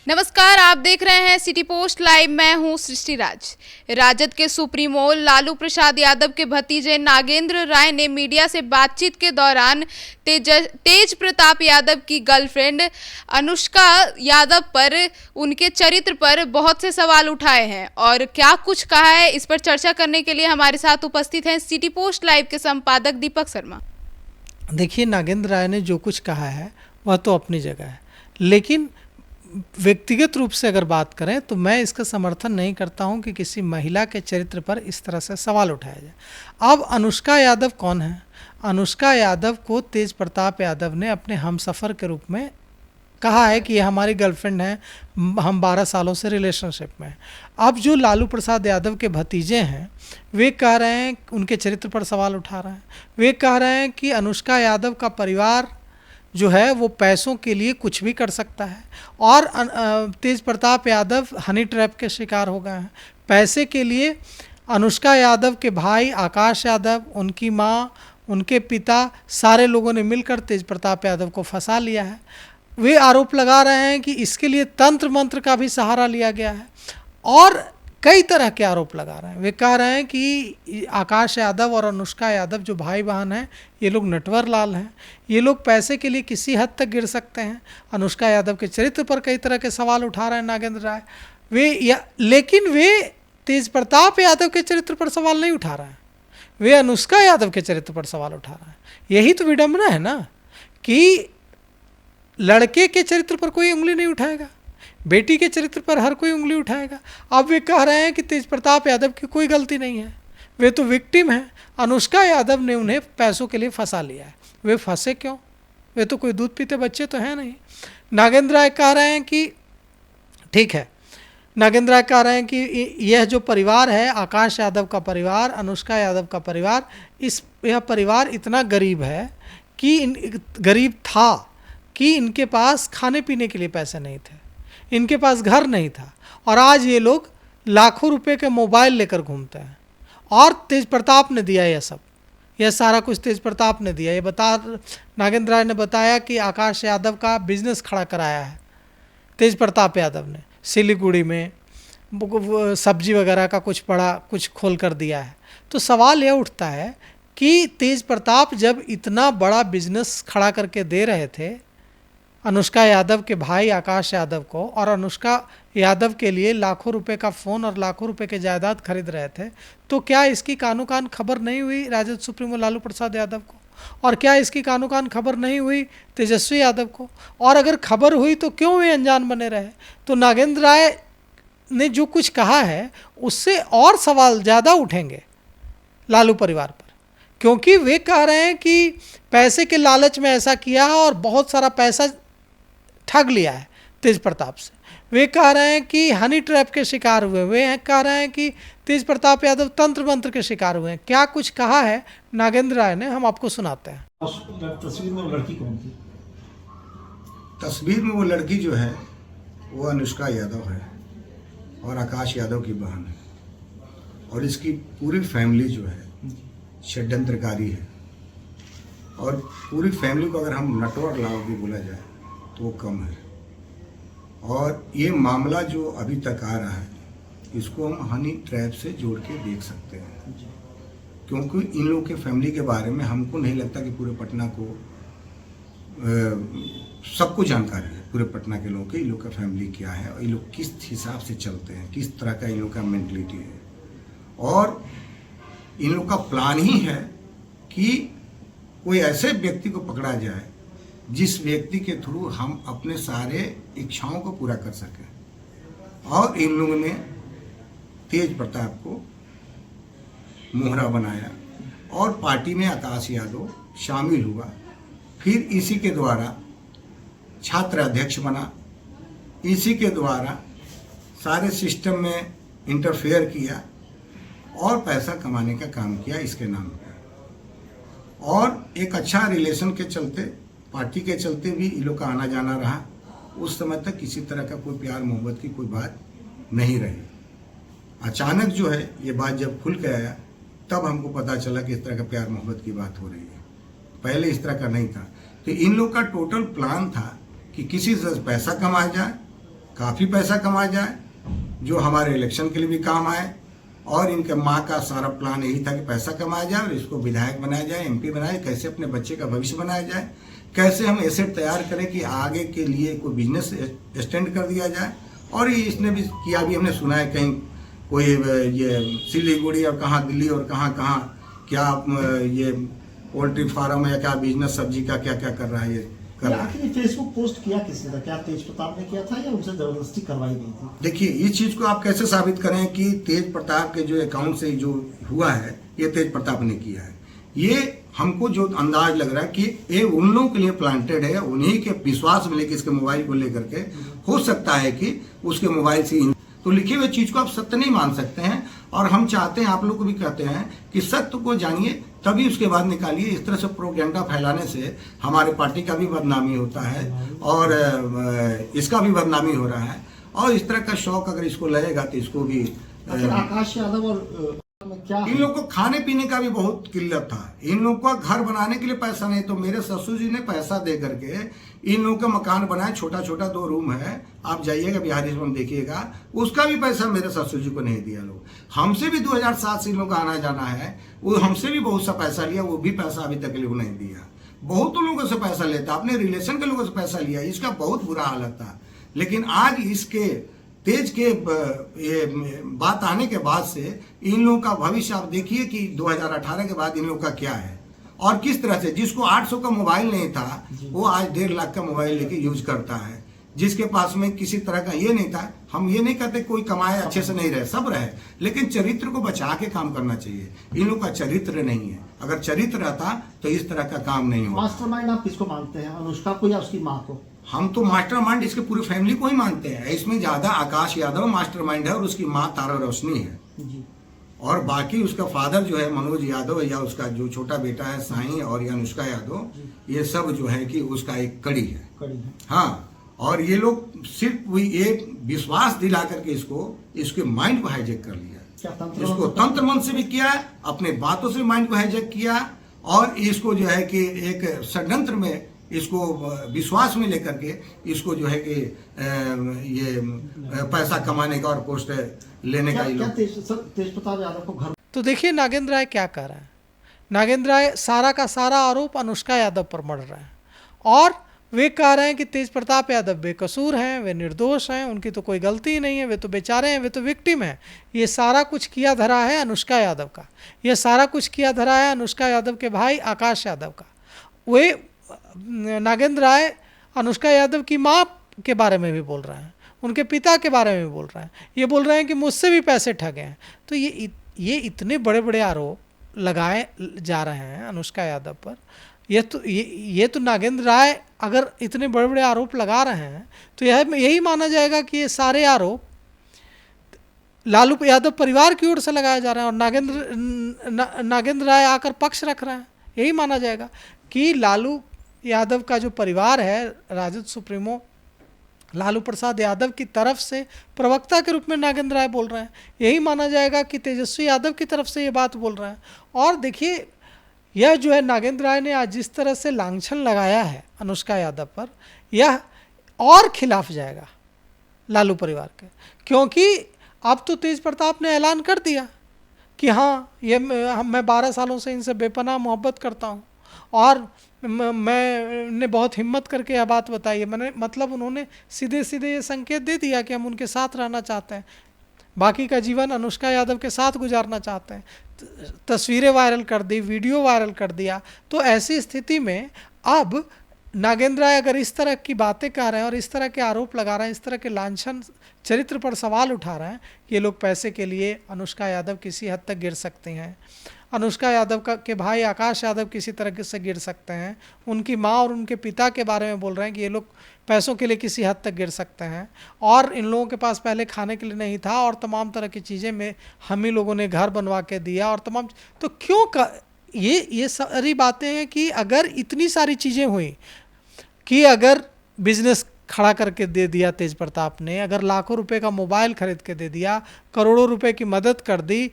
नमस्कार, आप देख रहे हैं सिटी पोस्ट लाइव। मैं हूं सृष्टि राज। राजद के सुप्रीमो लालू प्रसाद यादव के भतीजे नागेंद्र राय ने मीडिया से बातचीत के दौरान तेज प्रताप यादव की गर्लफ्रेंड अनुष्का यादव पर, उनके चरित्र पर बहुत से सवाल उठाए हैं और क्या कुछ कहा है, इस पर चर्चा करने के लिए हमारे साथ उपस्थित हैं सिटी पोस्ट लाइव के संपादक दीपक शर्मा। देखिए, नागेंद्र राय ने जो कुछ कहा है वह तो अपनी जगह है, लेकिन व्यक्तिगत रूप से अगर बात करें तो मैं इसका समर्थन नहीं करता हूं कि किसी महिला के चरित्र पर इस तरह से सवाल उठाया जाए। अब अनुष्का यादव कौन है? अनुष्का यादव को तेज प्रताप यादव ने अपने हमसफ़र के रूप में कहा है कि ये हमारी गर्लफ्रेंड है, हम 12 सालों से रिलेशनशिप में हैं। अब जो लालू प्रसाद यादव के भतीजे हैं वे कह रहे हैं, उनके चरित्र पर सवाल उठा रहे हैं। वे कह रहे हैं कि अनुष्का यादव का परिवार जो है वो पैसों के लिए कुछ भी कर सकता है और तेज प्रताप यादव हनी ट्रैप के शिकार हो गए हैं। पैसे के लिए अनुष्का यादव के भाई आकाश यादव, उनकी माँ, उनके पिता, सारे लोगों ने मिलकर तेज प्रताप यादव को फंसा लिया है। वे आरोप लगा रहे हैं कि इसके लिए तंत्र मंत्र का भी सहारा लिया गया है और कई तरह के आरोप लगा रहे हैं। वे कह रहे हैं कि आकाश यादव और अनुष्का यादव जो भाई बहन हैं, ये लोग नटवर लाल हैं, ये लोग पैसे के लिए किसी हद तक गिर सकते हैं। अनुष्का यादव के चरित्र पर कई तरह के सवाल उठा रहे हैं नागेंद्र राय। लेकिन वे तेज प्रताप यादव के चरित्र पर सवाल नहीं उठा रहे हैं, वे अनुष्का यादव के चरित्र पर सवाल उठा रहे हैं। यही तो विडम्बना है ना कि लड़के के चरित्र पर कोई उंगली नहीं उठाएगा, बेटी के चरित्र पर हर कोई उंगली उठाएगा। अब वे कह रहे हैं कि तेज प्रताप यादव की कोई गलती नहीं है, वे तो विक्टिम हैं। अनुष्का यादव ने उन्हें पैसों के लिए फंसा लिया है। वे फंसे क्यों? वे तो कोई दूध पीते बच्चे तो हैं नहीं। नागेंद्र राय कह रहे हैं कि ठीक है, नागेंद्र राय कह रहे हैं कि यह जो परिवार है, आकाश यादव का परिवार, अनुष्का यादव का परिवार, यह परिवार इतना गरीब है कि गरीब था कि इनके पास खाने पीने के लिए पैसे नहीं थे, इनके पास घर नहीं था और आज ये लोग लाखों रुपए के मोबाइल लेकर घूमते हैं। और तेज प्रताप ने दिया यह सब, यह सारा कुछ तेज प्रताप ने दिया। नागेंद्र राय ने बताया कि आकाश यादव का बिजनेस खड़ा कराया है तेज प्रताप यादव ने, सिलीगुड़ी में सब्जी वगैरह का कुछ खोल कर दिया है। तो सवाल यह उठता है कि तेज प्रताप जब इतना बड़ा बिजनेस खड़ा करके दे रहे थे अनुष्का यादव के भाई आकाश यादव को, और अनुष्का यादव के लिए लाखों रुपए का फ़ोन और लाखों रुपए के जायदाद खरीद रहे थे, तो क्या इसकी कानो कान खबर नहीं हुई राजद सुप्रीमो लालू प्रसाद यादव को? और क्या इसकी कानो कान खबर नहीं हुई तेजस्वी यादव को? और अगर खबर हुई तो क्यों वे अनजान बने रहे? तो नागेंद्र राय ने जो कुछ कहा है उससे और सवाल ज़्यादा उठेंगे लालू परिवार पर, क्योंकि वे कह रहे हैं कि पैसे के लालच में ऐसा किया है और बहुत सारा पैसा ठग लिया है तेज प्रताप से। वे कह रहे हैं कि हनी ट्रैप के शिकार हुए, वे कह रहे हैं कि तेज प्रताप यादव तंत्र मंत्र के शिकार हुए हैं। क्या कुछ कहा है नागेंद्र राय ने, हम आपको सुनाते हैं। तस्वीर में वो लड़की कौन थी? तस्वीर में वो लड़की जो है वो अनुष्का यादव है और आकाश यादव की बहन है, और इसकी पूरी फैमिली जो है षड्यंत्रकारी है। और पूरी फैमिली को अगर हम नटवर लाल भी बोला जाए तो वो कम है। और ये मामला जो अभी तक आ रहा है इसको हम हनी ट्रैप से जोड़ के देख सकते हैं, क्योंकि इन लोगों के फैमिली के बारे में हमको नहीं लगता कि पूरे पटना को सबको जानकारी है। पूरे पटना के लोगों के इन लोग का फैमिली क्या है और ये लोग किस हिसाब से चलते हैं, किस तरह का इन लोग का मेंटलिटी है। और इन लोग का प्लान ही है कि कोई ऐसे व्यक्ति को पकड़ा जाए जिस व्यक्ति के थ्रू हम अपने सारे इच्छाओं को पूरा कर सकें। और इन लोगों ने तेज प्रताप को मोहरा बनाया और पार्टी में आकाश यादव शामिल हुआ, फिर इसी के द्वारा छात्र अध्यक्ष बना, इसी के द्वारा सारे सिस्टम में इंटरफेयर किया और पैसा कमाने का काम किया इसके नाम पर। और एक अच्छा रिलेशन के चलते, पार्टी के चलते भी इन लोग का आना जाना रहा। उस समय तक किसी तरह का कोई प्यार मोहब्बत की कोई बात नहीं रही। अचानक जो है ये बात जब खुल के आया तब हमको पता चला कि इस तरह का प्यार मोहब्बत की बात हो रही है, पहले इस तरह का नहीं था। तो इन लोग का टोटल प्लान था कि किसी से पैसा कमाया जाए काफ़ी पैसा कमाया जाए जो हमारे इलेक्शन के लिए भी काम आए। और इनके माँ का सारा प्लान यही था कि पैसा कमाया जाए और इसको विधायक बनाया जाए, एमपी बनाया जाए, कैसे अपने बच्चे का भविष्य बनाया जाए, कैसे हम एसेट तैयार करें कि आगे के लिए कोई बिजनेस एक्सटेंड कर दिया जाए। और ये इसने भी किया, भी हमने सुना है कहीं कोई ये सिलीगुड़ी और कहाँ दिल्ली और कहाँ कहाँ क्या ये पोल्ट्री फार्म या क्या बिजनेस सब्जी का क्या क्या कर रहा है, ये कर रहा है। आखिर फेसबुक पोस्ट किया किसने था? क्या तेज प्रताप ने किया था या उनसे जबरदस्ती करवाई गई थी? देखिए, इस चीज को आप कैसे साबित करें कि तेज प्रताप के जो अकाउंट से जो हुआ है ये तेज प्रताप ने किया है? ये हमको जो अंदाज लग रहा है कि ये उन लोगों के लिए प्लांटेड है, उन्हीं के विश्वास में लेकर इसके मोबाइल को लेकर के हो सकता है कि उसके मोबाइल से तो लिखी हुई चीज को आप सत्य नहीं मान सकते हैं। और हम चाहते हैं, आप लोग को भी कहते हैं कि सत्य को जानिए तभी उसके बाद निकालिए। इस तरह से प्रोपेगेंडा फैलाने से हमारे पार्टी का भी बदनामी होता है और इसका भी बदनामी हो रहा है। और इस तरह का शौक अगर इसको लगेगा तो इसको भी आकाश यादव और क्या इन लोगों को खाने पीने का भी बहुत किल्लत था। इन लोगों को घर बनाने के लिए पैसा नहीं, तो मेरे ससुर जी ने पैसा दे करके इन लोगों का मकान बनाया, छोटा छोटा 2 रूम है, आप जाइएगा बिहारी में देखिएगा, उसका भी पैसा मेरे ससुर जी को नहीं दिया। लोग हमसे भी 2007 से इन लोग का आना जाना है, वो हमसे भी बहुत सा पैसा लिया, वो भी पैसा अभी तक लोग नहीं दिया। बहुत लोगों से पैसा लेता, अपने रिलेशन के लोगों से पैसा लिया, इसका बहुत बुरा हालत था। लेकिन आज इसके तेज के ये बात आने के बाद से इन लोगों का भविष्य आप देखिए कि 2018 के बाद इन लोगों का क्या है और किस तरह से। जिसको 800 का मोबाइल नहीं था वो आज 1.5 लाख का मोबाइल लेके यूज करता है। जिसके पास में किसी तरह का ये नहीं था, हम ये नहीं कहते कोई कमाए अच्छे से नहीं रहे, सब रहे, लेकिन चरित्र को बचा के काम करना चाहिए। इन लोगों का चरित्र नहीं है, अगर चरित्र रहता तो इस तरह का काम नहीं होता। मास्टरमाइंड आप किसको मानते हैं, अनुष्का को या उसकी माँ को? हम तो मास्टरमाइंड इसके पूरी फैमिली को ही मानते हैं। इसमें ज्यादा आकाश यादव मास्टरमाइंड है और उसकी माँ तारा रोशनी है जी। और बाकी उसका फादर जो है मनोज यादव या उसका जो छोटा बेटा है साईं और ये अनुष्का यादव, ये सब जो है कि उसका एक कड़ी है। हाँ, और ये लोग सिर्फ ये विश्वास दिला करके इसके माइंड को हाईजेक कर लिया। इसको तंत्र मंत्र से भी किया, अपने बातों से माइंड को हाईजेक किया और इसको जो है कि एक षड्यंत्र में इसको विश्वास में लेकर के इसको जो है कि ये पैसा कमाने का और पोस्ट लेने का। तेज प्रताप यादव को घर तो देखिए नागेंद्र राय क्या कह रहा है। नागेंद्र राय सारा का सारा आरोप अनुष्का यादव पर मढ़ रहा है और वे कह रहे हैं कि तेज प्रताप यादव बेकसूर हैं, वे निर्दोष हैं, उनकी तो कोई गलती ही नहीं है, वे तो बेचारे हैं, वे तो विक्टिम हैं। ये सारा कुछ किया धरा है अनुष्का यादव का, ये सारा कुछ किया धरा है अनुष्का यादव के भाई आकाश यादव का। वे नागेंद्र राय अनुष्का यादव की माँ के बारे में भी बोल रहे हैं, उनके पिता के बारे में भी बोल रहे हैं, ये बोल रहे हैं कि मुझसे भी पैसे ठगे हैं। तो ये इतने बड़े बड़े आरोप लगाए जा रहे हैं अनुष्का यादव पर। ये तो नागेंद्र राय अगर इतने बड़े बड़े आरोप लगा रहे हैं तो यही माना जाएगा कि ये सारे आरोप लालू यादव परिवार की ओर से लगाए जा रहे हैं और नागेंद्र राय आकर पक्ष रख रहे हैं। यही माना जाएगा कि लालू यादव का जो परिवार है, राजद सुप्रीमो लालू प्रसाद यादव की तरफ से प्रवक्ता के रूप में नागेंद्र राय बोल रहे हैं। यही माना जाएगा कि तेजस्वी यादव की तरफ से ये बात बोल रहे हैं। और देखिए, यह जो है नागेंद्र राय ने आज जिस तरह से लांछन लगाया है अनुष्का यादव पर, यह और खिलाफ जाएगा लालू परिवार के, क्योंकि अब तो तेज प्रताप ने ऐलान कर दिया कि हाँ, मैं 12 सालों से इनसे बेपनाह मोहब्बत करता हूँ और मैंने बहुत हिम्मत करके यह बात बताई है। मतलब उन्होंने सीधे सीधे ये संकेत दे दिया कि हम उनके साथ रहना चाहते हैं, बाकी का जीवन अनुष्का यादव के साथ गुजारना चाहते हैं। तस्वीरें वायरल कर दी, वीडियो वायरल कर दिया। तो ऐसी स्थिति में अब नागेंद्र राय अगर इस तरह की बातें कर रहे हैं और इस तरह के आरोप लगा रहे हैं, इस तरह के लांछन चरित्र पर सवाल उठा रहे हैं, ये लोग पैसे के लिए अनुष्का यादव किसी हद तक गिर सकते हैं। अनुष्का यादव के भाई आकाश यादव किसी तरह से गिर सकते हैं। उनकी माँ और उनके पिता के बारे में बोल रहे हैं कि ये लोग पैसों के लिए किसी हद तक गिर सकते हैं और इन लोगों के पास पहले खाने के लिए नहीं था और तमाम तरह की चीज़ें में हम ही लोगों ने घर बनवा के दिया और तमाम। तो क्यों ये सारी बातें हैं कि अगर इतनी सारी चीज़ें हुई कि अगर बिजनेस खड़ा करके दे दिया तेज प्रताप ने, अगर लाखों रुपए का मोबाइल खरीद के दे दिया, करोड़ों रुपए की मदद कर दी,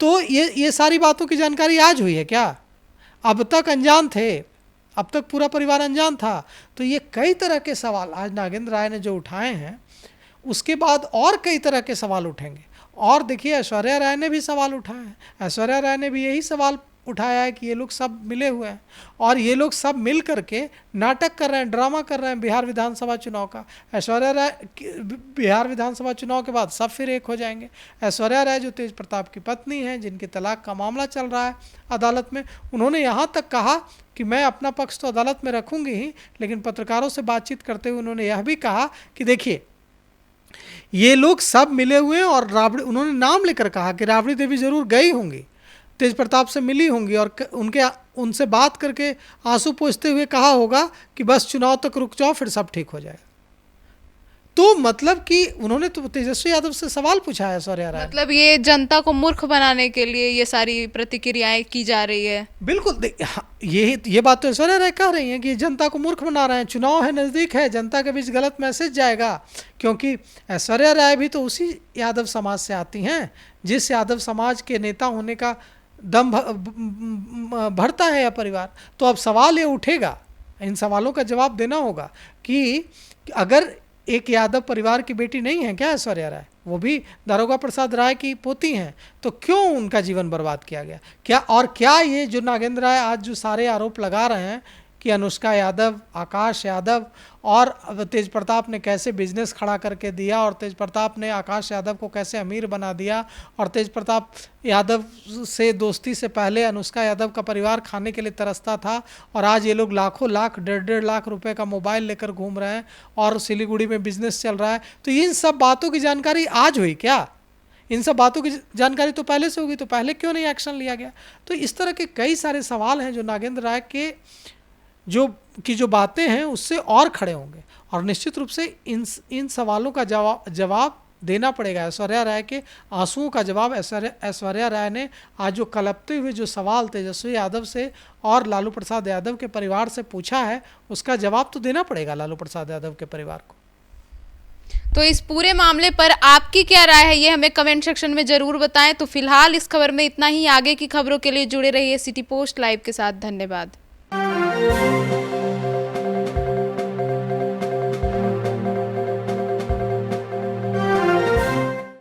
तो ये सारी बातों की जानकारी आज हुई है क्या? अब तक अनजान थे, अब तक पूरा परिवार अनजान था। तो ये कई तरह के सवाल आज नागेंद्र राय ने जो उठाए हैं, उसके बाद और कई तरह के सवाल उठेंगे। और देखिए ऐश्वर्या राय ने भी सवाल उठाया है, ऐश्वर्या राय ने भी यही सवाल उठाया है कि ये लोग सब मिले हुए हैं और ये लोग सब मिल करके नाटक कर रहे हैं, ड्रामा कर रहे हैं बिहार विधानसभा चुनाव का। ऐश्वर्या राय बिहार विधानसभा चुनाव के बाद सब फिर एक हो जाएंगे। ऐश्वर्या राय जो तेज प्रताप की पत्नी हैं, जिनके तलाक का मामला चल रहा है अदालत में, उन्होंने यहाँ तक कहा कि मैं अपना पक्ष तो अदालत में रखूँगी ही, लेकिन पत्रकारों से बातचीत करते हुए उन्होंने यह भी कहा कि देखिए ये लोग सब मिले हुए हैं और राबड़ी, उन्होंने नाम लेकर कहा कि राबड़ी देवी जरूर गई होंगी, तेज प्रताप से मिली होंगी और उनसे बात करके आंसू पोंछते हुए कहा होगा कि बस चुनाव तक रुक जाओ फिर सब ठीक हो जाएगा। तो मतलब कि उन्होंने तो तेजस्वी यादव से सवाल पूछा है ऐश्वर्या राय। मतलब ये जनता को मूर्ख बनाने के लिए ये सारी प्रतिक्रियाएं की जा रही है। बिल्कुल, ये बात तो ऐश्वर्या राय कह रही हैं कि जनता को मूर्ख बना रहे हैं, चुनाव है नज़दीक है, जनता के बीच गलत मैसेज जाएगा। क्योंकि ऐश्वर्या राय भी तो उसी यादव समाज से आती हैं जिस यादव समाज के नेता होने का दम भरता है यह परिवार। तो अब सवाल ये उठेगा, इन सवालों का जवाब देना होगा कि अगर एक यादव परिवार की बेटी नहीं है क्या ऐश्वर्या राय, वो भी दारोगा प्रसाद राय की पोती हैं, तो क्यों उनका जीवन बर्बाद किया गया? क्या ये जो नागेंद्र राय आज जो सारे आरोप लगा रहे हैं कि अनुष्का यादव, आकाश यादव और तेज प्रताप ने कैसे बिजनेस खड़ा करके दिया और तेज प्रताप ने आकाश यादव को कैसे अमीर बना दिया और तेज प्रताप यादव से दोस्ती से पहले अनुष्का यादव का परिवार खाने के लिए तरसता था और आज ये लोग लाखों लाख 1.5 लाख रुपए का मोबाइल लेकर घूम रहे हैं और सिलीगुड़ी में बिजनेस चल रहा है। तो इन सब बातों की जानकारी आज हुई क्या? इन सब बातों की जानकारी तो पहले से होगी, तो पहले क्यों नहीं एक्शन लिया गया? तो इस तरह के कई सारे सवाल हैं जो नागेंद्र राय के जो बातें हैं उससे और खड़े होंगे और निश्चित रूप से इन सवालों का जवाब देना पड़ेगा। ऐश्वर्या राय के आंसुओं का जवाब ऐश्वर्या राय ने आज जो कलपते हुए जो सवाल तेजस्वी यादव से और लालू प्रसाद यादव के परिवार से पूछा है, उसका जवाब तो देना पड़ेगा लालू प्रसाद यादव के परिवार को। तो इस पूरे मामले पर आपकी क्या राय है, ये हमें कमेंट सेक्शन में जरूर बताएं। तो फिलहाल इस खबर में इतना ही। आगे की खबरों के लिए जुड़े रहिए सिटी पोस्ट लाइव के साथ। धन्यवाद।